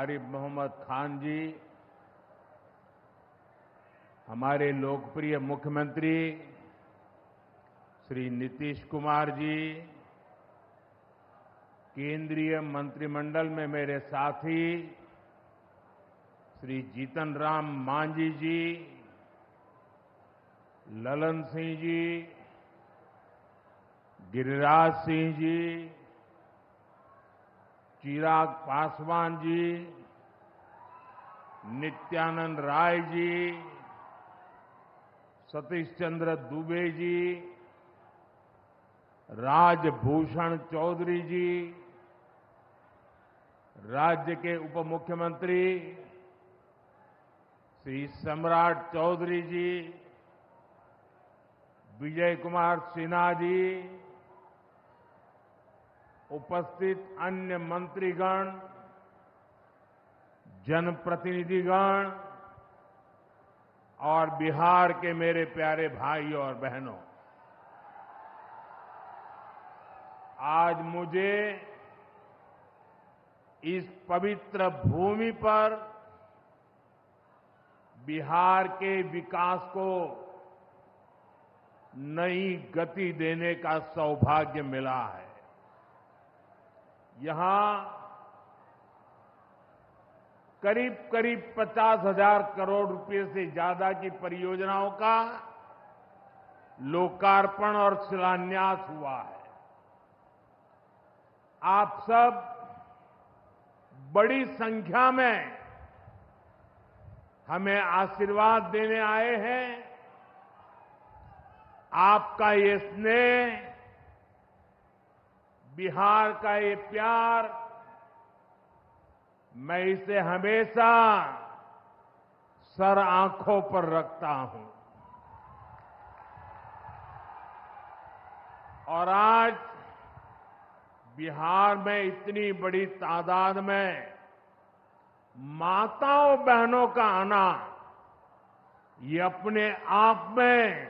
आरिफ मोहम्मद खान जी, हमारे लोकप्रिय मुख्यमंत्री श्री नीतीश कुमार जी, केंद्रीय मंत्रिमंडल में मेरे साथी श्री जीतन राम मांझी जी, ललन सिंह जी, गिरिराज सिंह जी, चिराग पासवान जी, नित्यानंद राय जी, सतीश चंद्र दुबे जी, राजभूषण चौधरी जी, राज्य के उप मुख्यमंत्री श्री सम्राट चौधरी जी, विजय कुमार सिन्हा जी, उपस्थित अन्य मंत्रीगण, जनप्रतिनिधिगण और बिहार के मेरे प्यारे भाइयों और बहनों, आज मुझे इस पवित्र भूमि पर बिहार के विकास को नई गति देने का सौभाग्य मिला है। यहां करीब करीब 50,000 करोड़ रुपए से ज्यादा की परियोजनाओं का लोकार्पण और शिलान्यास हुआ है। आप सब बड़ी संख्या में हमें आशीर्वाद देने आए हैं। आपका ये स्नेह, बिहार का ये प्यार, मैं इसे हमेशा सर आंखों पर रखता हूं। और आज बिहार में इतनी बड़ी तादाद में माताओं बहनों का आना, ये अपने आप में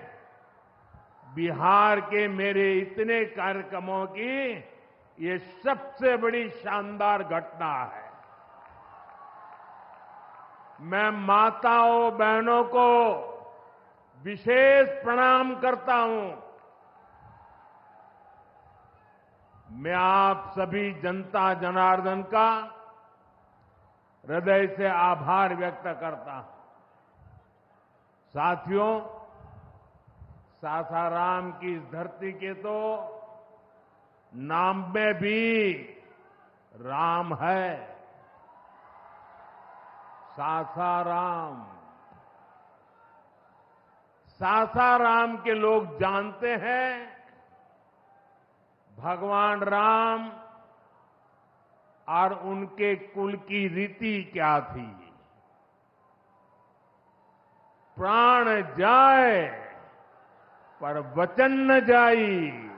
बिहार के मेरे इतने कार्यक्रमों की ये सबसे बड़ी शानदार घटना है। मैं माताओं बहनों को विशेष प्रणाम करता हूं। मैं आप सभी जनता जनार्दन का हृदय से आभार व्यक्त करता हूं। साथियों, सासाराम की इस धरती के तो नाम में भी राम है। सासाराम, सासाराम के लोग जानते हैं भगवान राम और उनके कुल की रीति क्या थी। प्राण जाए पर वचन न जाई,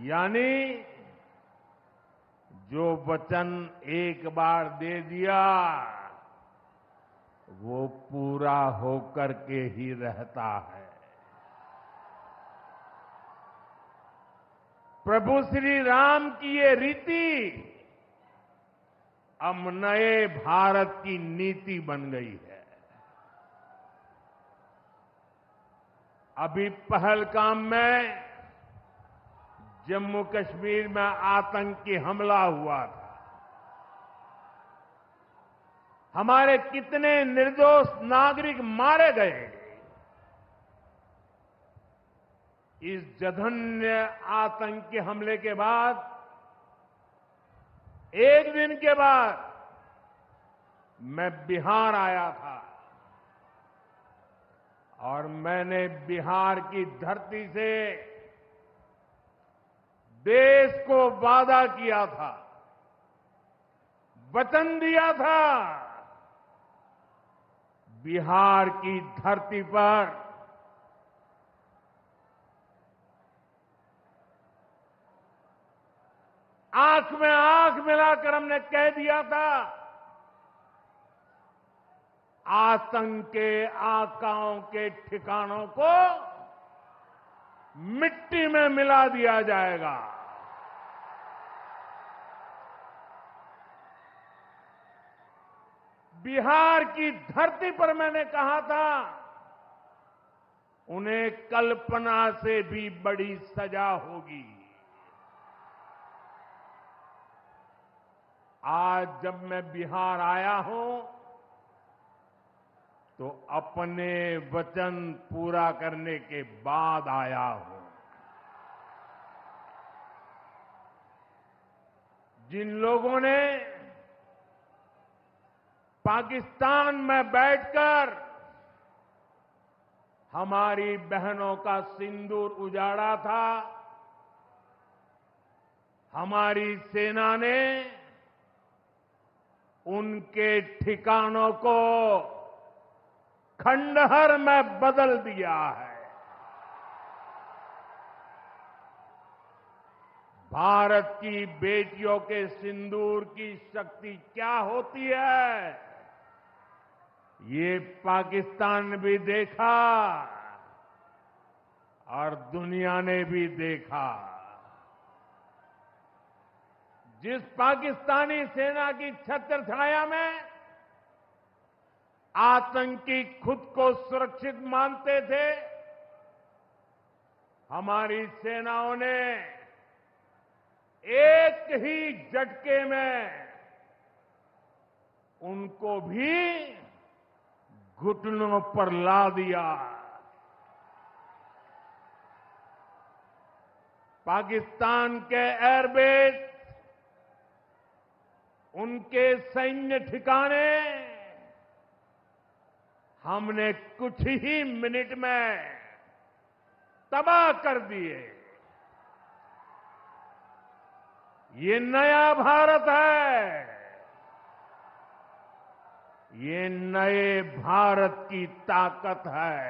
यानी जो वचन एक बार दे दिया वो पूरा होकर के ही रहता है। प्रभु श्री राम की ये रीति अब नए भारत की नीति बन गई है। अभी पहलगाम में जम्मू कश्मीर में आतंकी हमला हुआ था। हमारे कितने निर्दोष नागरिक मारे गए। इस जघन्य आतंकी हमले के बाद, एक दिन के बाद मैं बिहार आया था और मैंने बिहार की धरती से देश को वादा किया था, वचन दिया था, बिहार की धरती पर आंख में आंख मिलाकर हमने कह दिया था, आतंक के आकाओं के ठिकानों को मिट्टी में मिला दिया जाएगा। बिहार की धरती पर मैंने कहा था, उन्हें कल्पना से भी बड़ी सजा होगी। आज जब मैं बिहार आया हूं तो अपने वचन पूरा करने के बाद आया हूं। जिन लोगों ने पाकिस्तान में बैठकर हमारी बहनों का सिंदूर उजाड़ा था, हमारी सेना ने उनके ठिकानों को खंडहर में बदल दिया है। भारत की बेटियों के सिंदूर की शक्ति क्या होती है, ये पाकिस्तान ने भी देखा और दुनिया ने भी देखा। जिस पाकिस्तानी सेना की छत्रछाया में आतंकी खुद को सुरक्षित मानते थे, हमारी सेनाओं ने एक ही झटके में उनको भी घुटनों पर ला दिया। पाकिस्तान के एयरबेस, उनके सैन्य ठिकाने हमने कुछ ही मिनट में तबाह कर दिए। ये नया भारत है, ये नए भारत की ताकत है।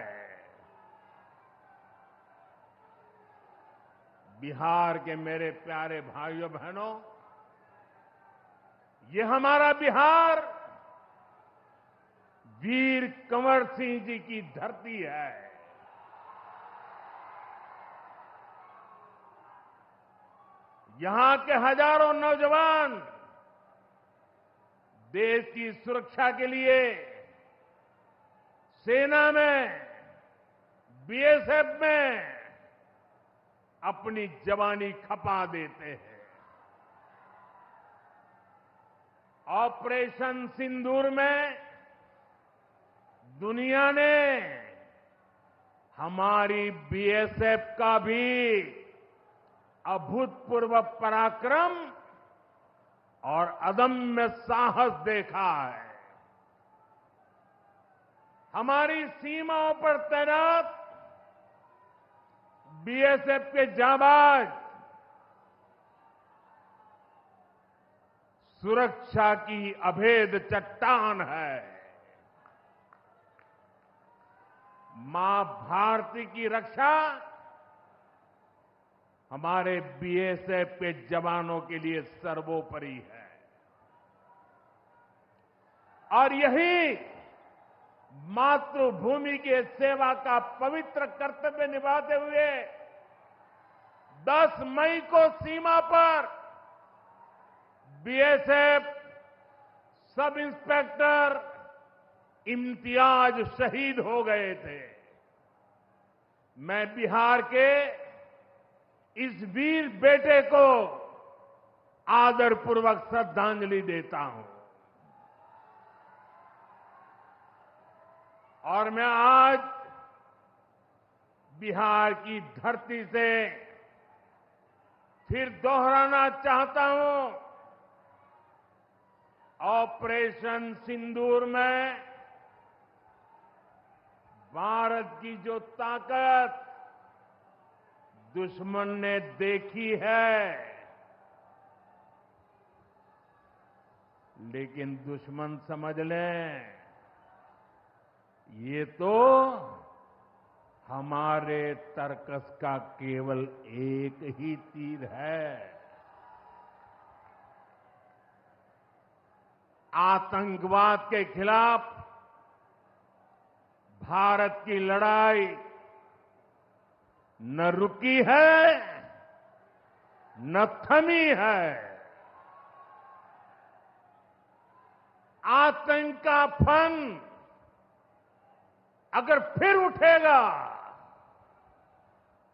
बिहार के मेरे प्यारे भाइयों बहनों, ये हमारा बिहार वीर कंवर सिंह जी की धरती है। यहां के हजारों नौजवान देश की सुरक्षा के लिए सेना में, बीएसएफ में अपनी जवानी खपा देते हैं। ऑपरेशन सिंदूर में दुनिया ने हमारी बीएसएफ का भी अभूतपूर्व पराक्रम और अदम्य साहस देखा है। हमारी सीमाओं पर तैनात बीएसएफ के जाबाज सुरक्षा की अभेद चट्टान है। मां भारती की रक्षा हमारे बीएसएफ के जवानों के लिए सर्वोपरि है। और यही मातृभूमि के सेवा का पवित्र कर्तव्य निभाते हुए 10 मई को सीमा पर बीएसएफ सब इंस्पेक्टर इम्तियाज शहीद हो गए थे। मैं बिहार के इस वीर बेटे को आदरपूर्वक श्रद्धांजलि देता हूं। और मैं आज बिहार की धरती से फिर दोहराना चाहता हूं, ऑपरेशन सिंदूर में भारत की जो ताकत दुश्मन ने देखी है, लेकिन दुश्मन समझ लें ये तो हमारे तर्कस का केवल एक ही तीर है। आतंकवाद के खिलाफ भारत की लड़ाई न रुकी है न थमी है। आतंक का फन अगर फिर उठेगा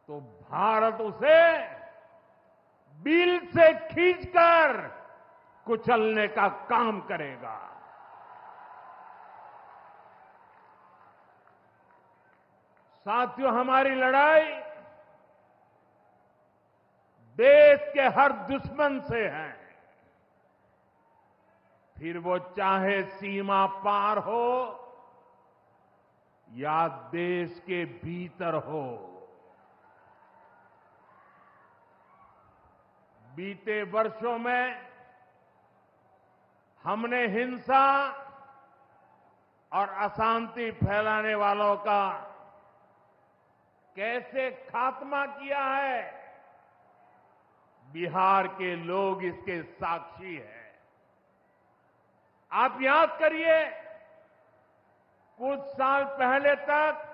तो भारत उसे बिल से खींचकर कुचलने का काम करेगा। साथियों, हमारी लड़ाई देश के हर दुश्मन से है, फिर वो चाहे सीमा पार हो या देश के भीतर हो। बीते वर्षों में हमने हिंसा और अशांति फैलाने वालों का कैसे खात्मा किया है, बिहार के लोग इसके साक्षी हैं। आप याद करिए, कुछ साल पहले तक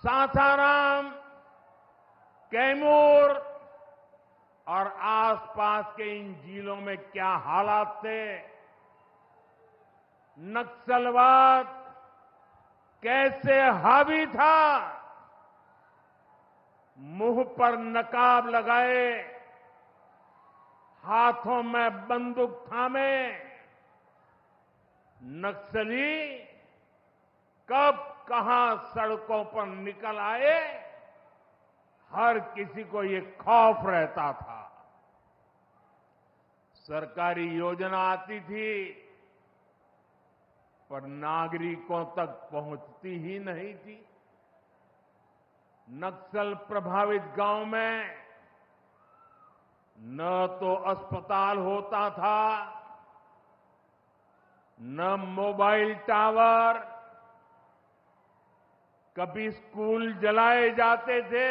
सासाराम, कैमूर और आसपास के इन जिलों में क्या हालात थे, नक्सलवाद कैसे हावी था, मुंह पर नकाब लगाए, हाथों में बंदूक थामे नक्सली कब कहां सड़कों पर निकल आए, हर किसी को ये खौफ रहता था। सरकारी योजना आती थी पर नागरिकों तक पहुंचती ही नहीं थी। नक्सल प्रभावित गांव में न तो अस्पताल होता था, न मोबाइल टावर, कभी स्कूल जलाए जाते थे,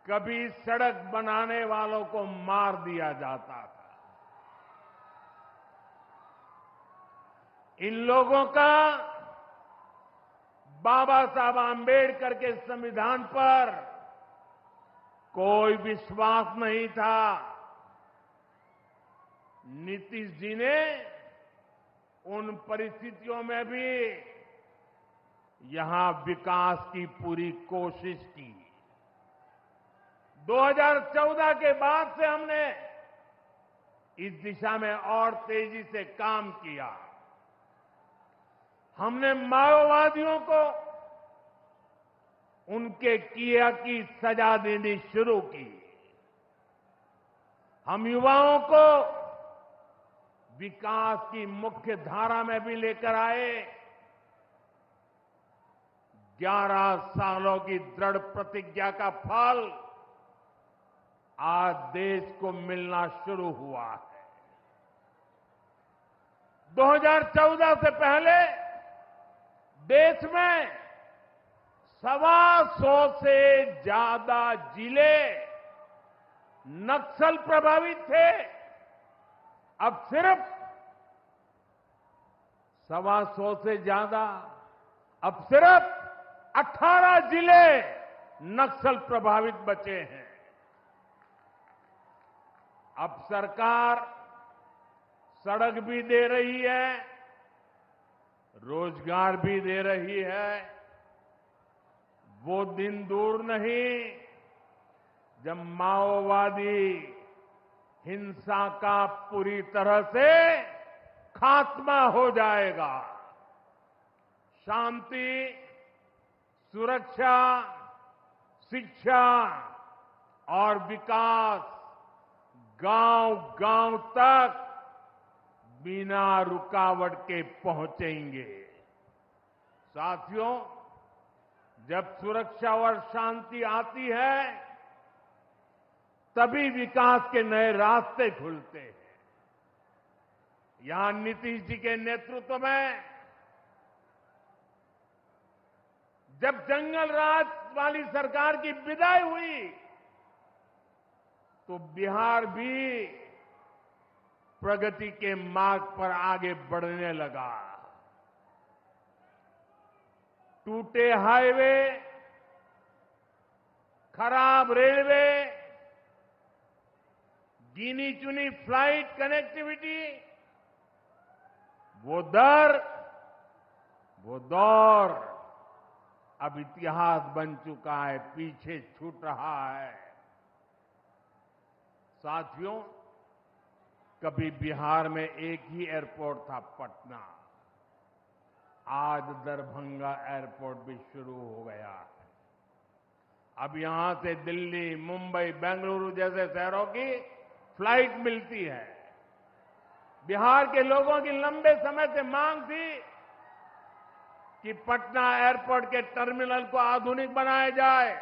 कभी सड़क बनाने वालों को मार दिया जाता था। इन लोगों का बाबा साहब आंबेडकर के संविधान पर कोई विश्वास नहीं था। नीतीश जी ने उन परिस्थितियों में भी यहां विकास की पूरी कोशिश की। 2014 के बाद से हमने इस दिशा में और तेजी से काम किया। हमने माओवादियों को उनके किया की सजा देनी शुरू की। हम युवाओं को विकास की मुख्य धारा में भी लेकर आए। 11 सालों की दृढ़ प्रतिज्ञा का फल आज देश को मिलना शुरू हुआ है। 2014 से पहले देश में 125 से ज्यादा जिले नक्सल प्रभावित थे। अब सिर्फ 125 से ज्यादा, अब सिर्फ 18 जिले नक्सल प्रभावित बचे हैं। अब सरकार सड़क भी दे रही है, रोजगार भी दे रही है। वो दिन दूर नहीं जब माओवादी हिंसा का पूरी तरह से खात्मा हो जाएगा। शांति, सुरक्षा, शिक्षा और विकास गांव-गांव तक बिना रुकावट के पहुंचेंगे। साथियों, जब सुरक्षा और शांति आती है तभी विकास के नए रास्ते खुलते हैं। यहां नीतीश जी के नेतृत्व में जब जंगल राज वाली सरकार की विदाई हुई तो बिहार भी प्रगति के मार्ग पर आगे बढ़ने लगा। टूटे हाईवे, खराब रेलवे, गिनी चुनी फ्लाइट कनेक्टिविटी, वो दौर अब इतिहास बन चुका है, पीछे छूट रहा है। साथियों, कभी बिहार में एक ही एयरपोर्ट था, पटना। आज दरभंगा एयरपोर्ट भी शुरू हो गया है। अब यहां से दिल्ली, मुंबई, बेंगलुरु जैसे शहरों की फ्लाइट मिलती है। बिहार के लोगों की लंबे समय से मांग थी कि पटना एयरपोर्ट के टर्मिनल को आधुनिक बनाया जाए।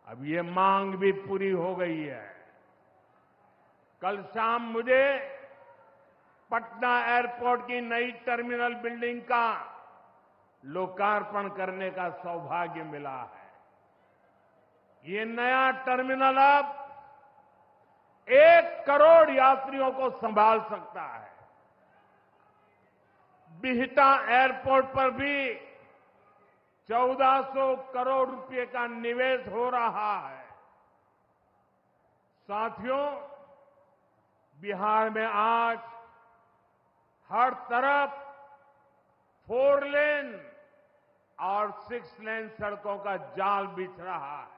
अब ये मांग भी पूरी हो गई है। कल शाम मुझे पटना एयरपोर्ट की नई टर्मिनल बिल्डिंग का लोकार्पण करने का सौभाग्य मिला है। ये नया टर्मिनल अब 1 करोड़ यात्रियों को संभाल सकता है। बिहटा एयरपोर्ट पर भी 1400 करोड़ रुपए का निवेश हो रहा है। साथियों, बिहार में आज हर तरफ 4 लेन और 6 लेन सड़कों का जाल बिछ रहा है।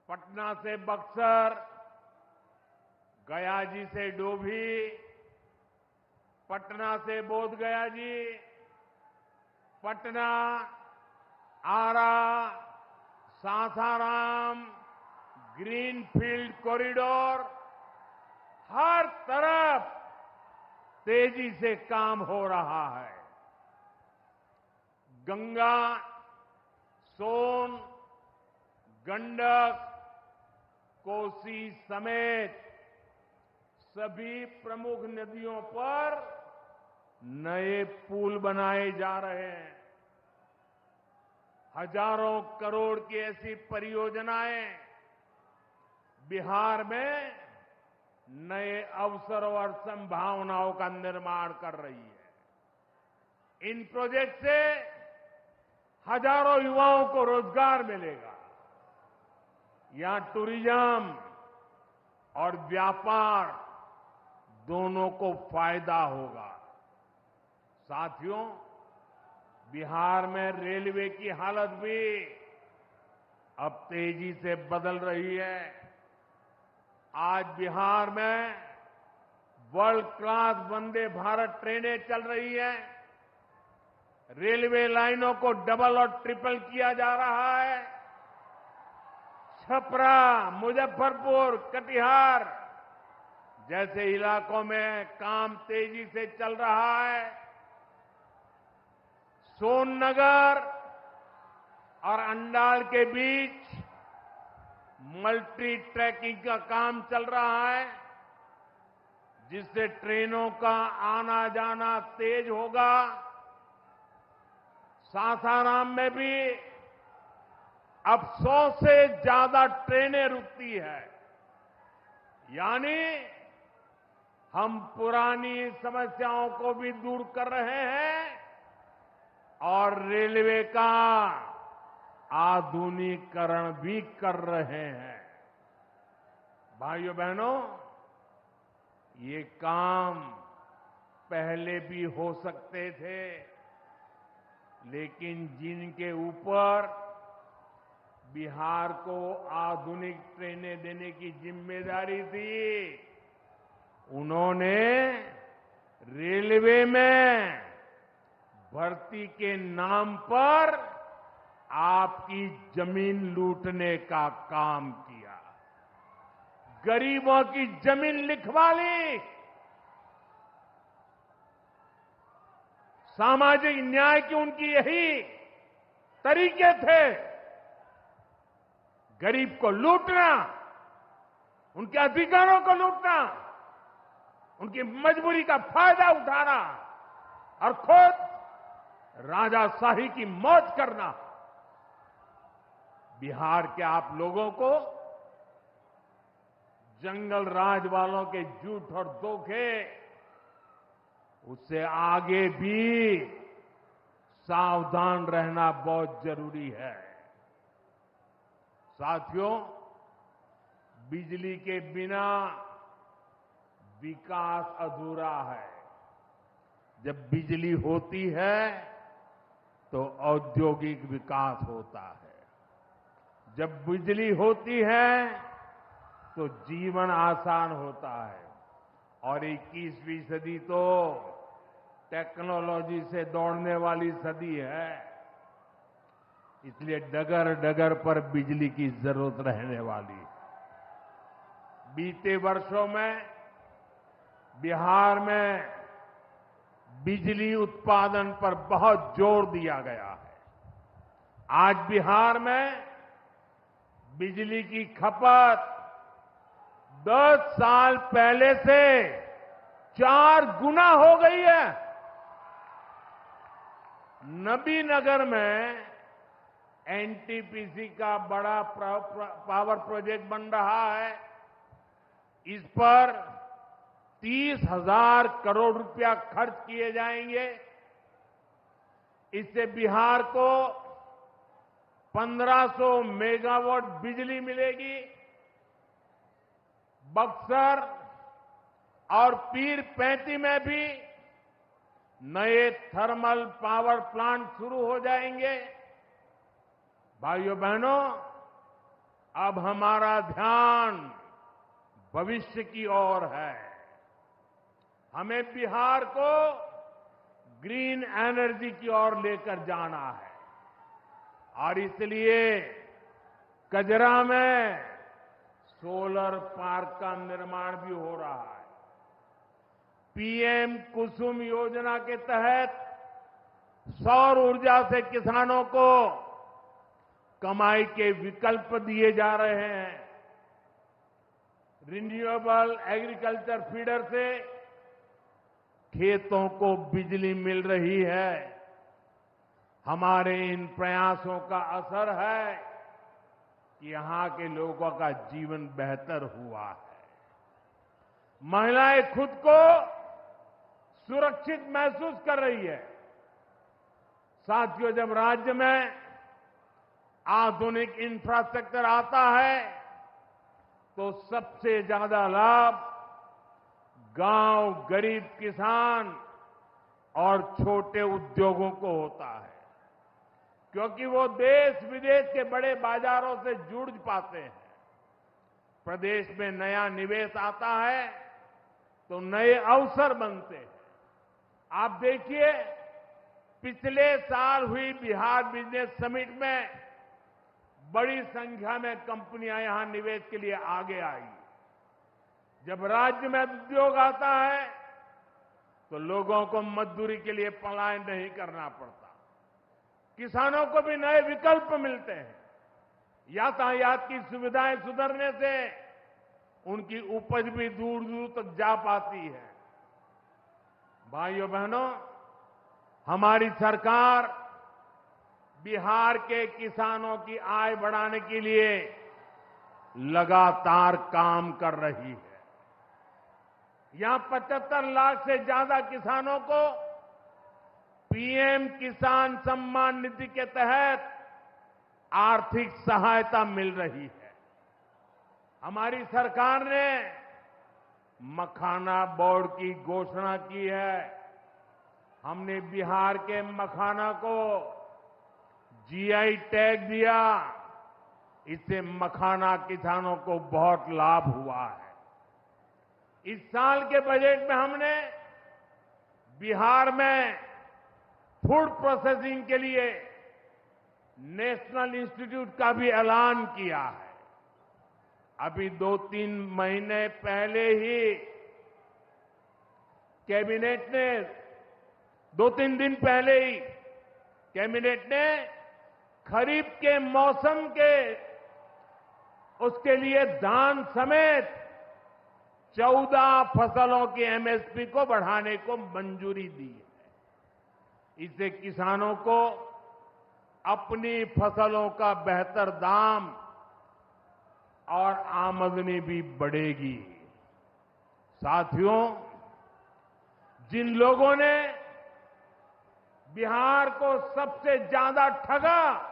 पटना से बक्सर, गया जी से डोभी, पटना से बोधगया जी, पटना, आरा, सासाराम, ग्रीनफील्ड कॉरिडोर, हर तरफ तेजी से काम हो रहा है। गंगा, सोन, गंडक, कोसी समेत सभी प्रमुख नदियों पर नए पुल बनाए जा रहे हैं। हजारों करोड़ की ऐसी परियोजनाएं बिहार में नए अवसरों और संभावनाओं का निर्माण कर रही है। इन प्रोजेक्ट से हजारों युवाओं को रोजगार मिलेगा। यहां टूरिज्म और व्यापार दोनों को फायदा होगा। साथियों, बिहार में रेलवे की हालत भी अब तेजी से बदल रही है। आज बिहार में वर्ल्ड क्लास वंदे भारत ट्रेनें चल रही हैं। रेलवे लाइनों को डबल और ट्रिपल किया जा रहा है। छपरा, मुजफ्फरपुर, कटिहार जैसे इलाकों में काम तेजी से चल रहा है। सोननगर और अंडाल के बीच मल्टी ट्रैकिंग का काम चल रहा है, जिससे ट्रेनों का आना जाना तेज होगा। सासाराम में भी अब 100 से ज्यादा ट्रेनें रुकती है। यानी हम पुरानी समस्याओं को भी दूर कर रहे हैं और रेलवे का आधुनिकीकरण भी कर रहे हैं। भाइयों बहनों, ये काम पहले भी हो सकते थे, लेकिन जिनके ऊपर बिहार को आधुनिक ट्रेनें देने की जिम्मेदारी थी, उन्होंने रेलवे में भर्ती के नाम पर आपकी जमीन लूटने का काम किया। गरीबों की जमीन लिखवा ली। सामाजिक न्याय की उनकी यही तरीके थे। गरीब को लूटना, उनके अधिकारों को लूटना, उनकी मजबूरी का फायदा उठाना और खुद राजाशाही की मौज करना। बिहार के आप लोगों को जंगल राज वालों के झूठ और धोखे, उससे आगे भी सावधान रहना बहुत जरूरी है। साथियों, बिजली के बिना विकास अधूरा है। जब बिजली होती है तो औद्योगिक विकास होता है। जब बिजली होती है तो जीवन आसान होता है। और 21वीं सदी तो टेक्नोलॉजी से दौड़ने वाली सदी है। इसलिए डगर डगर पर बिजली की जरूरत रहने वाली है। बीते वर्षों में बिहार में बिजली उत्पादन पर बहुत जोर दिया गया है। आज बिहार में बिजली की खपत 10 साल पहले से 4 गुना हो गई है। नबीनगर में एनटीपीसी का बड़ा पावर प्रोजेक्ट बन रहा है। इस पर 30,000 करोड़ रुपया खर्च किए जाएंगे। इससे बिहार को 1500 मेगावाट बिजली मिलेगी। बक्सर और पीर-पैंती में भी नए थर्मल पावर प्लांट शुरू हो जाएंगे। भाइयों बहनों, अब हमारा ध्यान भविष्य की ओर है। हमें बिहार को ग्रीन एनर्जी की ओर लेकर जाना है और इसलिए कजरा में सोलर पार्क का निर्माण भी हो रहा है। पीएम कुसुम योजना के तहत सौर ऊर्जा से किसानों को कमाई के विकल्प दिए जा रहे हैं। रिन्यूएबल एग्रीकल्चर फीडर से खेतों को बिजली मिल रही है। हमारे इन प्रयासों का असर है कि यहां के लोगों का जीवन बेहतर हुआ है। महिलाएं खुद को सुरक्षित महसूस कर रही है। साथियों, जब राज्य में आधुनिक इंफ्रास्ट्रक्चर आता है तो सबसे ज्यादा लाभ गांव, गरीब किसान और छोटे उद्योगों को होता है, क्योंकि वो देश विदेश के बड़े बाजारों से जुड़ पाते हैं। प्रदेश में नया निवेश आता है तो नए अवसर बनते हैं। आप देखिए, पिछले साल हुई बिहार बिजनेस समिट में बड़ी संख्या में कंपनियां यहां निवेश के लिए आगे आई। जब राज्य में उद्योग आता है तो लोगों को मजदूरी के लिए पलायन नहीं करना पड़ता। किसानों को भी नए विकल्प मिलते हैं। यातायात की सुविधाएं सुधरने से उनकी उपज भी दूर दूर तक जा पाती है। भाइयों बहनों, हमारी सरकार बिहार के किसानों की आय बढ़ाने के लिए लगातार काम कर रही है। यहां 75 लाख से ज्यादा किसानों को पीएम किसान सम्मान निधि के तहत आर्थिक सहायता मिल रही है। हमारी सरकार ने मखाना बोर्ड की घोषणा की है। हमने बिहार के मखाना को जीआई टैग दिया। इससे मखाना किसानों को बहुत लाभ हुआ है। इस साल के बजट में हमने बिहार में फूड प्रोसेसिंग के लिए नेशनल इंस्टीट्यूट का भी ऐलान किया है। अभी 2-3 महीने पहले ही कैबिनेट ने 2-3 दिन पहले ही कैबिनेट ने खरीफ के मौसम के उसके लिए धान समेत 14 फसलों की एमएसपी को बढ़ाने को मंजूरी दी है। इससे किसानों को अपनी फसलों का बेहतर दाम और आमदनी भी बढ़ेगी। साथियों, जिन लोगों ने बिहार को सबसे ज्यादा ठगा,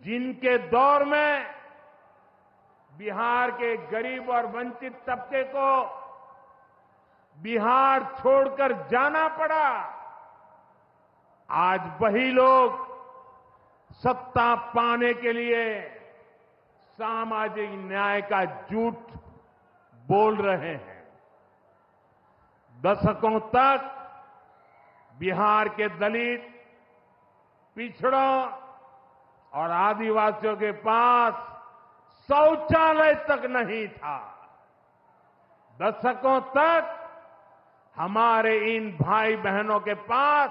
जिनके दौर में बिहार के गरीब और वंचित तबके को बिहार छोड़कर जाना पड़ा। आज वही लोग सत्ता पाने के लिए सामाजिक न्याय का झूठ बोल रहे हैं। दशकों तक बिहार के दलित, पिछड़ों और आदिवासियों के पास शौचालय तक नहीं था। दशकों तक हमारे इन भाई बहनों के पास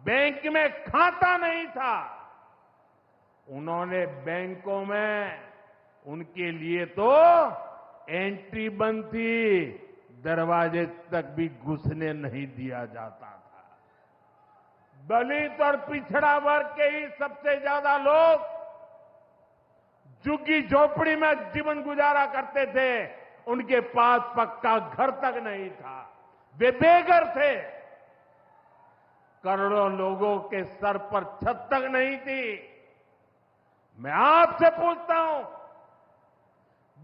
बैंक में खाता नहीं था। उन्होंने बैंकों में उनके लिए तो एंट्री बंद थी, दरवाजे तक भी घुसने नहीं दिया जाता था। दलित और पिछड़ा वर्ग के ही सबसे ज्यादा लोग झुग्गी झोपड़ी में जीवन गुजारा करते थे। उनके पास पक्का घर तक नहीं था, वे बेघर थे। करोड़ों लोगों के सर पर छत तक नहीं थी। मैं आपसे पूछता हूं,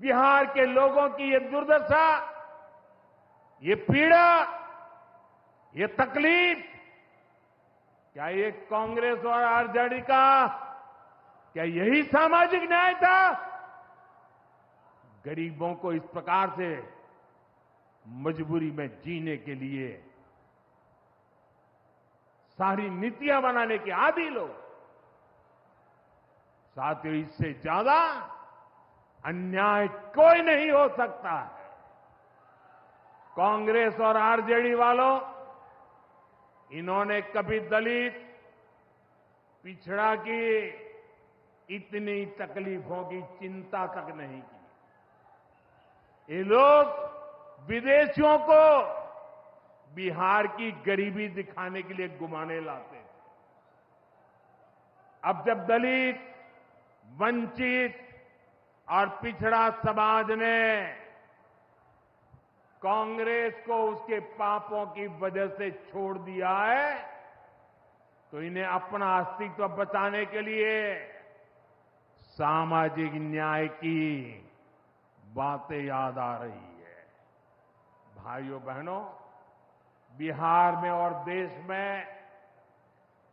बिहार के लोगों की ये दुर्दशा, ये पीड़ा, ये तकलीफ, क्या ये कांग्रेस और आरजेडी का, क्या यही सामाजिक न्याय था? गरीबों को इस प्रकार से मजबूरी में जीने के लिए सारी नीतियां बनाने के आदी लोग। साथियों, इससे ज्यादा अन्याय कोई नहीं हो सकता है। कांग्रेस और आरजेडी वालों, इन्होंने कभी दलित, पिछड़ा की इतनी तकलीफों की चिंता तक नहीं की। ये लोग विदेशियों को बिहार की गरीबी दिखाने के लिए घुमाने लाते थे। अब जब दलित, वंचित और पिछड़ा समाज ने कांग्रेस को उसके पापों की वजह से छोड़ दिया है, तो इन्हें अपना अस्तित्व बचाने के लिए सामाजिक न्याय की बातें याद आ रही है। भाइयों बहनों, बिहार में और देश में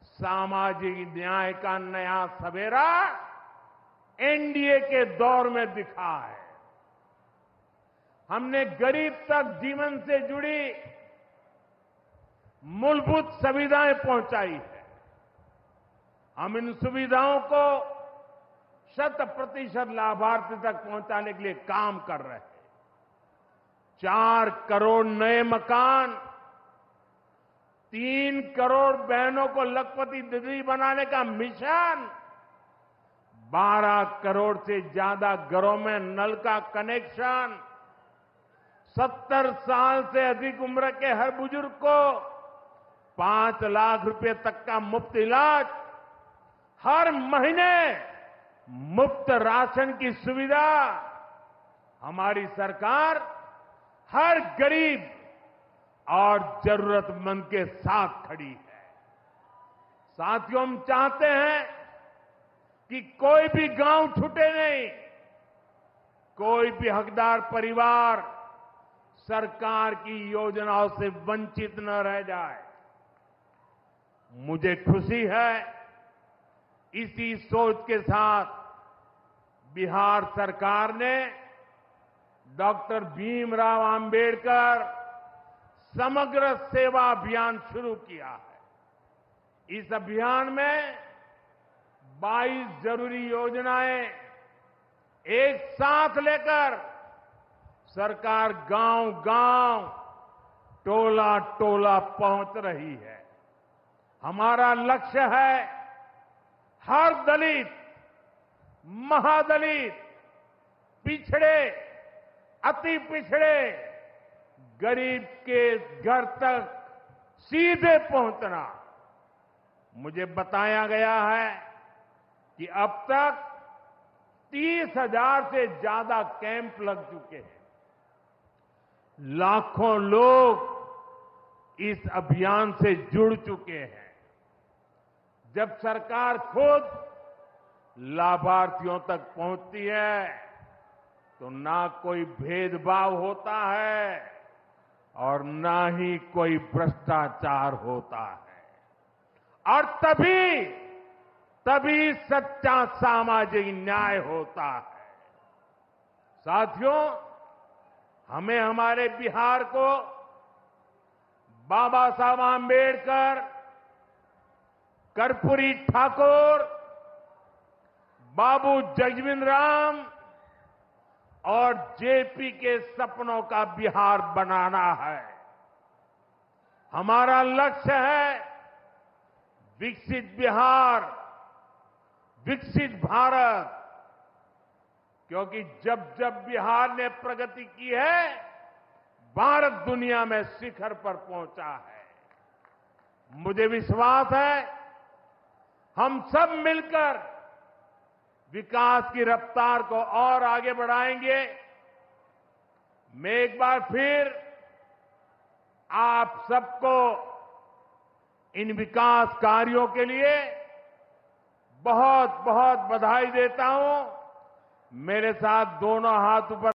सामाजिक न्याय का नया सवेरा एनडीए के दौर में दिखा है। हमने गरीब तक जीवन से जुड़ी मूलभूत सुविधाएं पहुंचाई है। हम इन सुविधाओं को 100% लाभार्थी तक पहुंचाने के लिए काम कर रहे हैं। 4 करोड़ नए मकान, 3 करोड़ बहनों को लखपति दीदी बनाने का मिशन, 12 करोड़ से ज्यादा घरों में नल का कनेक्शन, 70 साल से अधिक उम्र के हर बुजुर्ग को 5 लाख रुपए तक का मुफ्त इलाज, हर महीने मुफ्त राशन की सुविधा। हमारी सरकार हर गरीब और जरूरतमंद के साथ खड़ी है। साथियों, हम चाहते हैं कि कोई भी गांव छूटे नहीं, कोई भी हकदार परिवार सरकार की योजनाओं से वंचित न रह जाए। मुझे खुशी है, इसी सोच के साथ बिहार सरकार ने डॉक्टर भीमराव अंबेडकर समग्र सेवा अभियान शुरू किया है। इस अभियान में 22 जरूरी योजनाएं एक साथ लेकर सरकार गांव-गांव, टोला-टोला पहुंच रही है। हमारा लक्ष्य है हर दलित, महादलित, पिछड़े, अति पिछड़े, गरीब के घर तक सीधे पहुंचना। मुझे बताया गया है कि अब तक 30,000 से ज्यादा कैंप लग चुके हैं। लाखों लोग इस अभियान से जुड़ चुके हैं। जब सरकार खुद लाभार्थियों तक पहुंचती है, तो ना कोई भेदभाव होता है और ना ही कोई भ्रष्टाचार होता है। और तभी सच्चा सामाजिक न्याय होता है। साथियों, हमें हमारे बिहार को बाबा साहब आंबेडकर, कर्पूरी ठाकुर, बाबू जगजीवन राम और जेपी के सपनों का बिहार बनाना है। हमारा लक्ष्य है विकसित बिहार, विकसित भारत। क्योंकि जब जब बिहार ने प्रगति की है, भारत दुनिया में शिखर पर पहुंचा है। मुझे विश्वास है हम सब मिलकर विकास की रफ्तार को और आगे बढ़ाएंगे। मैं एक बार फिर आप सबको इन विकास कार्यों के लिए बहुत बहुत बधाई देता हूं। मेरे साथ दोनों हाथ ऊपर